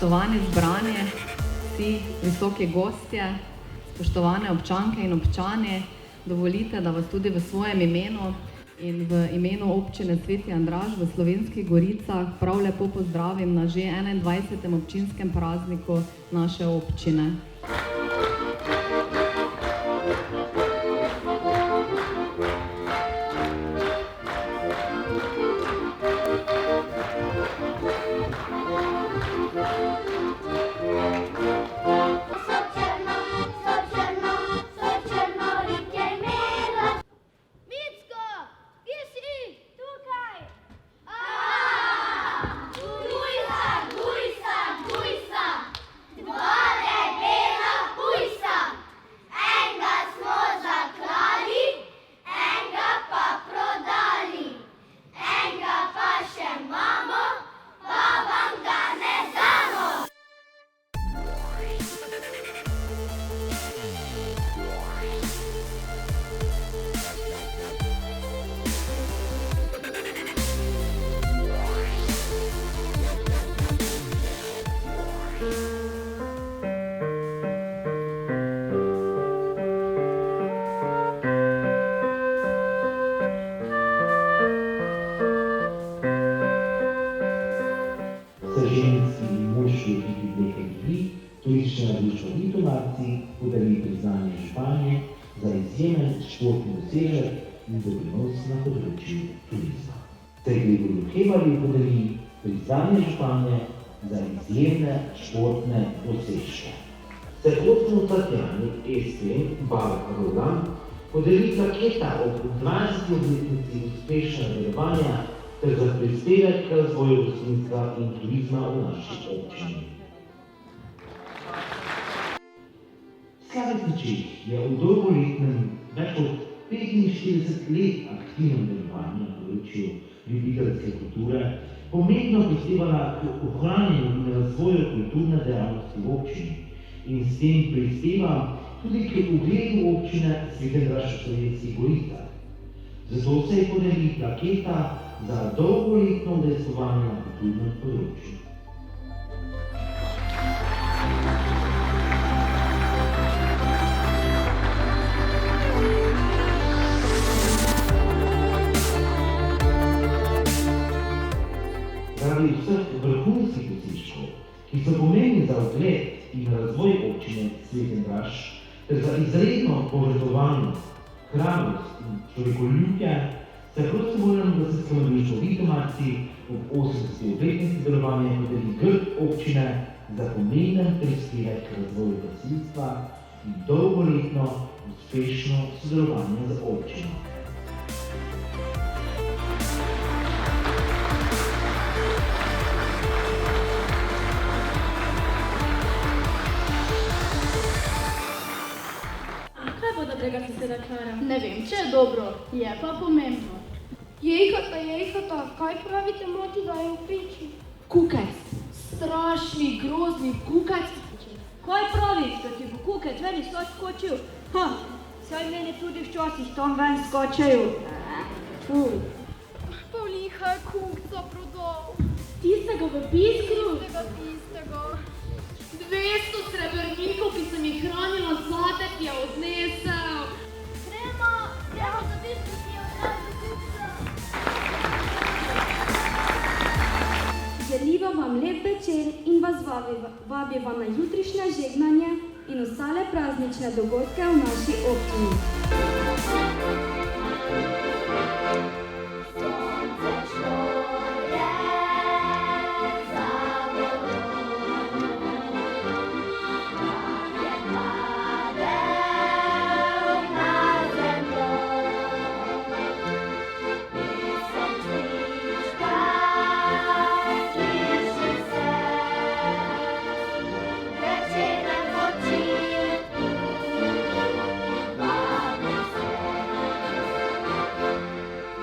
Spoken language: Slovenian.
Spoštovani zbrani, vsi visoki gostje, spoštovane občanke in občani, dovolite, da vas tudi v svojem imenu in v imenu občine Sveti Andraž v Slovenskih Goricah prav lepo pozdravim na že 21. občinskem prazniku naše občine. Ženski in moški ekipi nekaj dni, turistična društva Vitomavci podali priznanje županje za izjemen športni dosežek in doprinos na področju turizma. Gregorju Hebarju podali priznanje županje za izjemne športne dosežke. Celotno Tatjani Espen Bar-Roland podali plaketa ob 20. obletnici uspešnega delovanja ter za prispevek k razvoju gostinstva in turizma v naši občini. Slavec Čeh je v dolgoletnem, več kot 45 let aktivnem delovanju na področju ljubiteljske kulture pomembno prispevala k ohranjanju in razvoju kulturne dejavnosti v občini in s tem prispeva tudi k ugledu občine Sveti Andraž v Slovenskih Goricah. Zato se je podali plaketa za dolgoletno udejstvovanje na kulturnem področju. Zaradi vseh vrhunskih dosežkov, ki so pomembni za ugled in razvoj občine Sveti Andraž, ter za izredno požrtvovalnost, hrabrost in človekoljubje, se prostovoljnemu gasilskemu društvu Vitomavci ob 80. obletnici delovanja podeli grb občine za pomemben prispevek k razvoju gasilstva in dolgoletno uspešno sodelovanje z občino. Kaj bo dobrega soseda Klara? Ne vem, če je dobro, je pa pomembno. Jejhata, kaj pravite moti, da je v peči? Kukec. Strašni, grozni kukec. Kaj praviš, da ti bo kukec ven iz slad skočil? Saj meni tudi včasih tam ven skočejo. Pavliha je kukca prodal. Tistega v Biskru? Tistega. 200 srebrnikov, ki sem jih hranila zate, ti je odnesel. Trema za Biskru ti je odnesel kukca. Želiva vam lep večer in vas vabiva na jutrišnje žegnanje in ostale praznične dogodke v naši občini.